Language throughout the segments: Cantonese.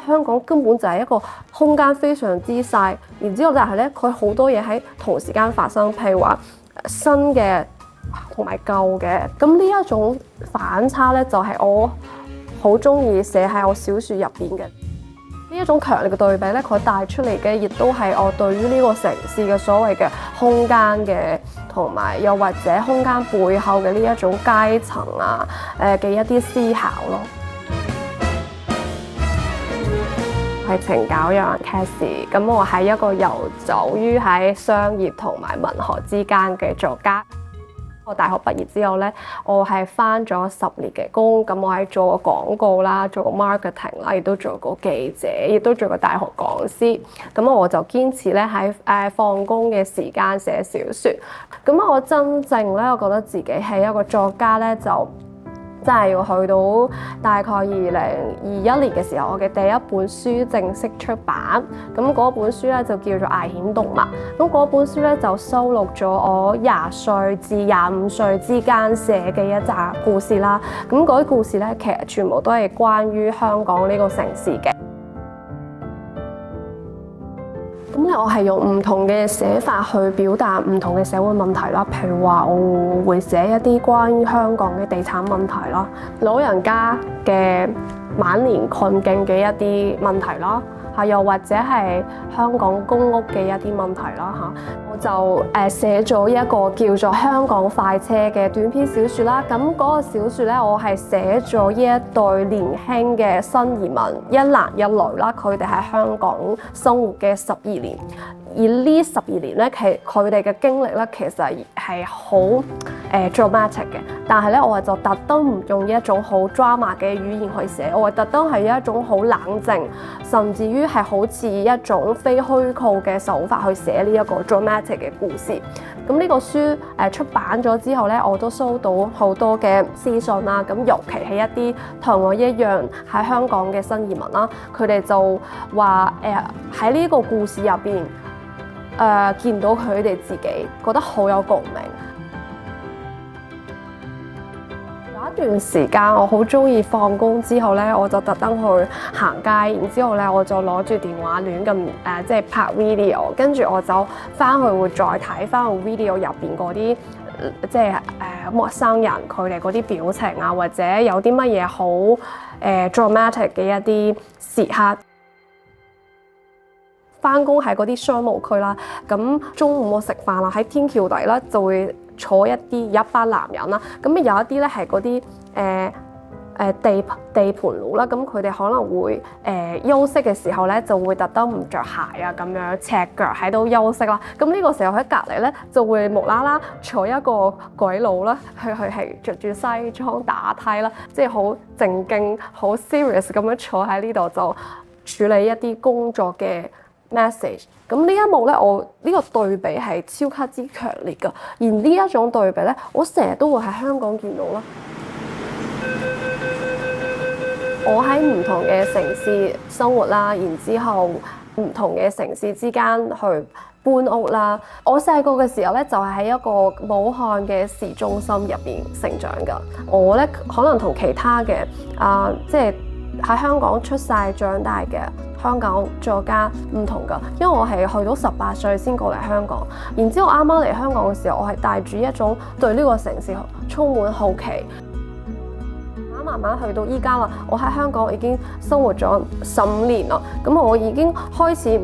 香港根本就係一個空間非常之細，然之後但係咧佢好多嘢喺同時間發生，譬如話新嘅同埋舊嘅，咁呢一種反差咧就係我好中意寫喺我小説入邊嘅。呢一種強烈嘅對比咧，佢帶出嚟嘅亦都係我對於呢個城市嘅所謂嘅空間嘅，同埋又或者空間背後嘅呢一種階層啊嘅一啲思考咯。係懲教人 Cassie， 咁我係一個遊走於喺商業同埋文學之間嘅作家。我大學畢業之後咧，我係返咗10年嘅工，咁我係做過廣告啦，做過 marketing 啦，亦都做過記者，亦都做過大學講師。咁我就堅持咧喺放工嘅時間寫小説。咁我真正咧，我覺得自己係一個作家咧，就真係要去到大概2021年嘅時候，我嘅第一本書正式出版。咁嗰本書咧就叫做《危險動物》。咁嗰本書咧就收錄咗我20歲至25歲之間寫嘅一紮故事啦。咁嗰啲故事咧，其實全部都係關於香港呢個城市嘅。咁咧，我係用唔同嘅寫法去表達唔同嘅社會問題啦。譬如話，我會寫一啲關於香港嘅地產問題啦，老人家嘅晚年困境嘅一啲問題啦，又或者係香港公屋嘅一啲問題啦嚇。我就寫咗一個叫做《香港快車》嘅短篇小説啦。咁嗰個小説咧，我係寫咗呢一對年輕嘅新移民，一男一女啦，佢哋喺香港生活嘅12年。而呢12年咧，佢哋嘅經歷咧，其實係好dramatic 嘅。但係咧，我就特登唔用一種好 drama 嘅語言去寫，我特登係一種好冷靜，甚至於係好似一種非虛構嘅手法去寫呢一個 dramatic 嘅故事。咁呢個書出版咗之後咧，我都收到好多嘅私信啦。咁尤其係一啲同我一樣喺香港嘅新移民啦，佢哋就話喺呢個故事入邊見到佢哋自己，覺得好有共鳴。有一段時間我好中意放工之後咧，我就特登去行街，然之後咧我就攞住電話亂咁即係拍 video， 跟住我就翻去會再睇翻個 video 入邊嗰啲即係陌生人佢哋嗰啲表情啊，或者有啲乜嘢好dramatic 嘅一啲時刻。翻工喺嗰啲商務區啦，咁中午我食飯啦，喺天橋底啦就會坐一班男人啦，咁有一啲咧係嗰啲地盤佬啦，咁佢哋可能會休息嘅時候咧就會特登唔着鞋啊，咁樣赤腳喺度休息啦。咁呢個時候喺隔離咧就會無啦啦坐一個鬼佬啦，佢係着住西裝打呔啦，即係好正經、好 serious 咁樣坐喺呢度就處理一啲工作嘅message。咁呢一幕咧，我呢個對比係超級之強烈㗎。而呢一種對比咧，我成日都會喺香港見到啦。我喺唔同嘅城市生活啦，然之後唔同嘅城市之間去搬屋啦。我細個嘅時候咧，就係喺一個武漢嘅市中心入邊成長㗎。我咧可能同其他嘅即係喺香港出世長大嘅香港作家唔同㗎，因為我係去到18歲先過嚟香港，然之後啱啱嚟香港嘅時候，我係帶住一種對呢個城市充滿好奇。慢慢去到依家啦，我喺香港已經生活咗15年啦，咁我已經開始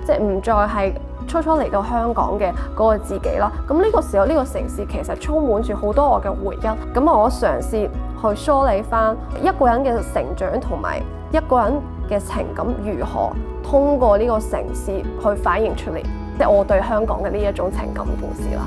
即係唔再係初嚟到香港嘅嗰個自己啦。咁呢個時候，呢個城市其實充滿住好多我嘅回憶。咁我嘗試去梳理翻一個人嘅成長同埋一個人嘅情感如何通過呢個城市去反映出嚟，即係我對香港嘅呢一種情感故事啦。